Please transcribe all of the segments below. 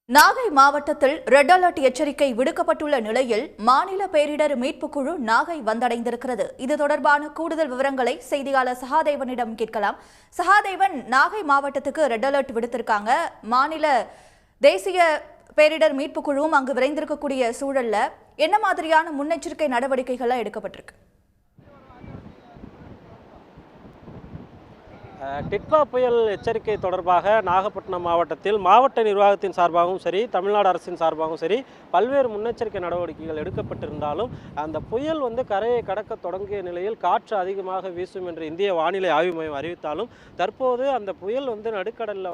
நாகை மாவட்டத்தில் red alert எச்சரிக்கை விடுக்கப்பட்டுள்ள நிலையில் மாநில பேரிடர் மீட்புக் குழு நாகை வந்தடைந்திருக்கிறது. இது தொடர்பான கூடுதல் விவரங்களை செய்தியாளர் சகாதேவனிடம் கேட்கலாம். சகாதேவன், நாகை மாவட்டத்துக்கு ரெட் அலர்ட் விடுத்திருக்காங்க. மாநில தேசிய பேரிடர் மீட்புக் குழுவும் அங்கு விரைந்திருக்கக்கூடிய சூழல்ல என்ன மாதிரியான முன்னெச்சரிக்கை நடவடிக்கைகள் எடுக்கப்பட்டிருக்கு? டிட்வா புயல் எச்சரிக்கை தொடர்பாக நாகப்பட்டினம் மாவட்டத்தில் மாவட்ட நிர்வாகத்தின் சார்பாகவும் சரி, தமிழ்நாடு அரசின் சார்பாகவும் சரி, பல்வேறு முன்னெச்சரிக்கை நடவடிக்கைகள் எடுக்கப்பட்டிருந்தாலும் அந்த புயல் கரையை கடக்க தொடங்கிய நிலையில் காற்று அதிகமாக வீசும் என்று இந்திய வானிலை ஆய்வு மையம் அறிவித்தாலும் தற்போது அந்த புயல் நடுக்கடலில்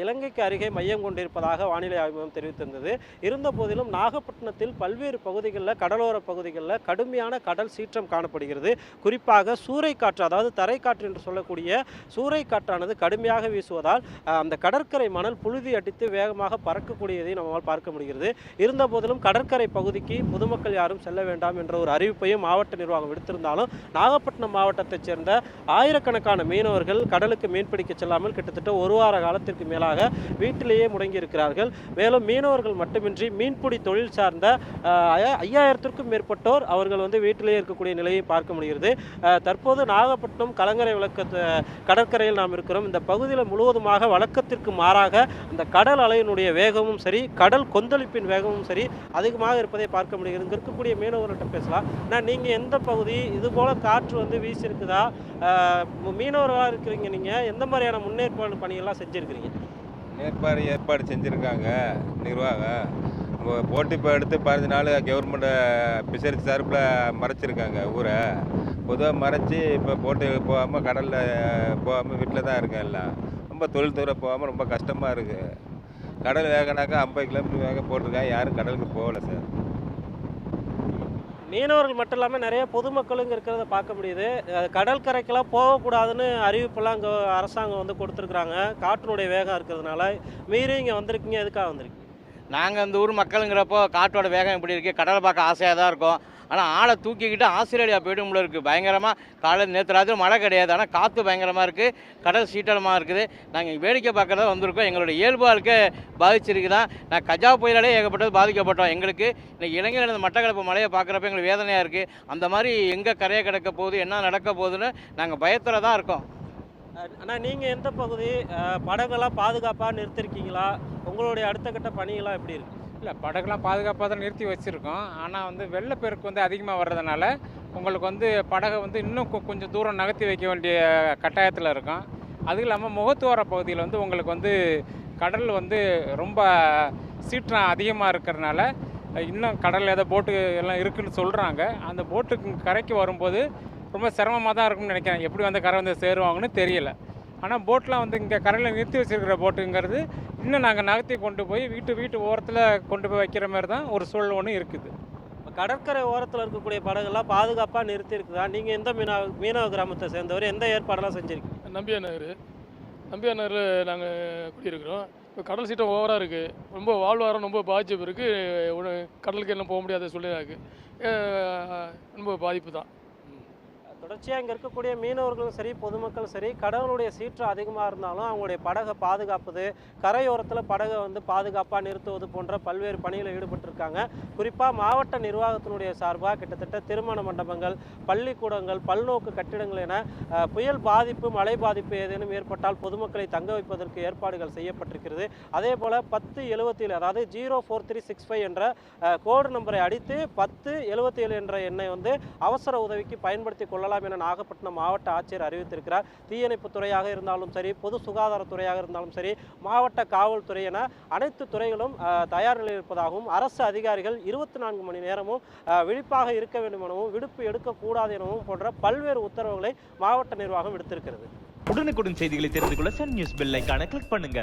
இலங்கைக்கு அருகே மையம் கொண்டிருப்பதாக வானிலை ஆய்வு மையம் தெரிவித்திருந்தது. இருந்த போதிலும் நாகப்பட்டினத்தில் பல்வேறு பகுதிகளில், கடலோர பகுதிகளில் கடுமையான கடல் சீற்றம் காணப்படுகிறது. குறிப்பாக சூறைக்காற்று, அதாவது தரைக்காற்று என்று சொல்லக்கூடிய சூறைக்காற்றானது கடுமையாக வீசுவதால் அந்த கடற்கரை மணல் புழுதி அடித்து வேகமாக பறக்கக்கூடியதை நம்மால் பார்க்க முடிகிறது. இருந்த போதிலும் கடற்கரை பகுதிக்கு பொதுமக்கள் யாரும் செல்ல வேண்டாம் என்ற ஒரு அறிவிப்பையும் மாவட்ட நிர்வாகம் விடுத்திருந்தாலும் நாகப்பட்டினம் மாவட்டத்தைச் சேர்ந்த ஆயிரக்கணக்கான மீனவர்கள் கடலுக்கு மீன்பிடிக்க செல்லாமல் கிட்டத்தட்ட ஒரு வார காலத்திற்கு மேலாக வீட்டிலேயே முடங்கி இருக்கிறார்கள். மேலும் மீனவர்கள் மட்டுமின்றி மீன்பிடி தொழில் சார்ந்த 5000த்திற்கும் மேற்பட்டோர் அவர்கள் வீட்டிலேயே இருக்கக்கூடிய நிலையை பார்க்க முடிகிறது. தற்போது நாகப்பட்டினம் கலங்கரை விளக்க கடற்கரையில் நாம் இருக்கிறோம். இந்த பகுதியில் முழுவதுமாக வழக்கத்திற்கு மாறாக அந்த கடல் அலையினுடைய வேகமும் சரி, கடல் கொந்தளிப்பின் வேகமும் சரி அதிகமாக இருப்பதை பார்க்க முடிகிறது. இங்கே இருக்கக்கூடிய மீனவர்கள்ட்ட பேசலாம். நீங்கள் எந்த பகுதி, இது போல காற்று வீசி இருக்குதா? மீனவர்களாக இருக்கிறீங்க, நீங்கள் எந்த மாதிரியான முன்னேற்பாடு பணிகள்லாம் செஞ்சுருக்கிறீங்க? ஏற்பாடு செஞ்சுருக்காங்க நிர்வாகம். போட்டு இப்போ எடுத்து 15 நாள் கவர்மெண்ட் பிசரிச்சு சார்பில் மறைச்சிருக்காங்க ஊரை. பொதுவாக மறைச்சி இப்போ போட்டு போகாமல், கடலில் போகாமல் வீட்டில் தான் இருக்கேன். எல்லாம் ரொம்ப தொழில் துறை போகாமல் ரொம்ப கஷ்டமாக இருக்குது. கடல் வேகனாக்கா 50 கிலோமீட்டர் வேக போட்டிருக்காங்க. யாரும் கடலுக்கு போகலை சார். மீனவர்கள் மட்டும் இல்லாமல் நிறைய பொதுமக்களும் இருக்கிறத பார்க்க முடியுது. கடற்கரைக்கெல்லாம் போகக்கூடாதுன்னு அறிவிப்பெல்லாம் இங்கே அரசாங்கம் கொடுத்துருக்குறாங்க. காற்றினுடைய வேகம் இருக்கிறதுனால. மீறி இங்கே வந்திருக்கீங்க, எதுக்காக வந்திருக்கீங்க? நாங்கள் இந்த ஊர் மக்களுங்கிறப்போ காற்றோட வேகம் எப்படி இருக்குது, கடலை பார்க்க ஆசையாக தான் இருக்கும். ஆனால் ஆளை தூக்கிக்கிட்டு ஆஸ்திரேலியா போய்டும் இருக்குது. பயங்கரமாக காலையில் நேற்று ராத்திரி மழை கிடையாது, ஆனால் காற்று பயங்கரமாக இருக்குது, கடல் சீட்டலமாக இருக்குது. நாங்கள் வேடிக்கை பார்க்குறதா வந்திருக்கோம். எங்களுடைய இயல்பு வாழ்க்கை பாதிச்சிருக்குதான். நான் கஜா புயலாலே ஏகப்பட்டது பாதிக்கப்பட்டோம். எங்களுக்கு இன்றைக்கி இளைஞர்கள் மட்டக்களப்பு மழையை பார்க்குறப்ப எங்களுக்கு வேதனையாக இருக்குது. அந்த மாதிரி எங்கே கரையை கிடக்க போகுது, என்ன நடக்க போகுதுன்னு நாங்கள் பயத்தில் தான் இருக்கோம். ஆனால் நீங்கள் எந்த பகுதி, படகெல்லாம் பாதுகாப்பாக நிறுத்திருக்கீங்களா? உங்களுடைய அடுத்த கட்ட பணிகள்லாம் எப்படி இருக்குது? இல்லை, படகுலாம் பாதுகாப்பாக தான் நிறுத்தி வச்சுருக்கோம். ஆனால் வெள்ளப்பெருக்கு அதிகமாக வர்றதுனால உங்களுக்கு படகை இன்னும் கொஞ்சம் தூரம் நகர்த்தி வைக்க வேண்டிய கட்டாயத்தில் இருக்கும். அதுவும் இல்லாமல் முகத்துவார பகுதியில் உங்களுக்கு கடல் ரொம்ப சீற்றம் அதிகமாக இருக்கிறதுனால இன்னும் கடலில் ஏதோ போட்டு எல்லாம் இருக்குதுன்னு சொல்கிறாங்க. அந்த போட்டுக்கு கரைக்கு வரும்போது ரொம்ப சிரமமாக தான் இருக்கும்னு நினைக்கிறேன். எப்படி கரை சேருவாங்கன்னு தெரியல. ஆனால் போட்லாம் இங்கே கரையில் நிறுத்தி வச்சுருக்கிற போட்டுங்கிறது இன்னும் நாங்கள் நகர்த்தி கொண்டு போய் வீட்டு ஓரத்தில் கொண்டு போய் வைக்கிற மாதிரி தான் ஒரு சூழல் ஒன்று இருக்குது. கடற்கரை ஓரத்தில் இருக்கக்கூடிய படகுலாம் பாதுகாப்பாக நிறுத்தி இருக்குதா? நீங்கள் எந்த மீனவ கிராமத்தை சேர்ந்தவர், எந்த ஏற்பாடெல்லாம் செஞ்சுருக்கீங்க? நம்பியார் நகரில் நாங்கள் குடியிருக்கிறோம். இப்போ கடல் சீட்டம் ஓவராக இருக்குது. ரொம்ப வாழ்வாரம் ரொம்ப பாதிப்பு இருக்குது. கடலுக்கு என்ன போக முடியாத சூழ்நிலை இருக்குது. ரொம்ப பாதிப்பு தான். தொடர்ச்சியாக இங்கே இருக்கக்கூடிய மீனவர்களும் சரி, பொதுமக்களும் சரி, கடலுடைய சீற்றம் அதிகமாக இருந்தாலும் அவங்களுடைய படகை பாதுகாப்பது, கரையோரத்தில் படகை பாதுகாப்பாக நிறுத்துவது போன்ற பல்வேறு பணிகளில் ஈடுபட்டிருக்காங்க. குறிப்பாக மாவட்ட நிர்வாகத்தினுடைய சார்பாக கிட்டத்தட்ட திருமண மண்டபங்கள், பள்ளிக்கூடங்கள், பல்நோக்கு கட்டிடங்கள் என புயல் பாதிப்பு, மழை பாதிப்பு ஏதேனும் ஏற்பட்டால் பொதுமக்களை தங்க வைப்பதற்கு ஏற்பாடுகள் செய்யப்பட்டிருக்கிறது. அதே போல் 1077, அதாவது 04365 என்ற கோடு நம்பரை அடித்து 1077 என்ற எண்ணை அவசர உதவிக்கு பயன்படுத்தி கொள்ளலாம் என நாகப்பட்டினம் மாவட்ட ஆட்சியர் அறிவித்திருக்கிறார். தீயணைப்பு துறையாக இருந்தாலும் சரி, பொது சுகாதாரத்துறையாக இருந்தாலும் சரி, மாவட்ட காவல்துறை என அனைத்து துறைகளும் தயார் நிலையில் இருப்பதாகவும், அரசு அதிகாரிகள் 24 மணி நேரமும் விழிப்பாக இருக்க வேண்டும் எனவும், விடுப்பு எடுக்கக்கூடாது எனவும் போன்ற பல்வேறு உத்தரவுகளை மாவட்ட நிர்வாகம் விடுத்திருக்கிறது. உடனுக்குடன் செய்திகளை தெரிந்து கொள்ள சன் நியூஸ் பெல் ஐகானை கிளிக் பண்ணுங்க.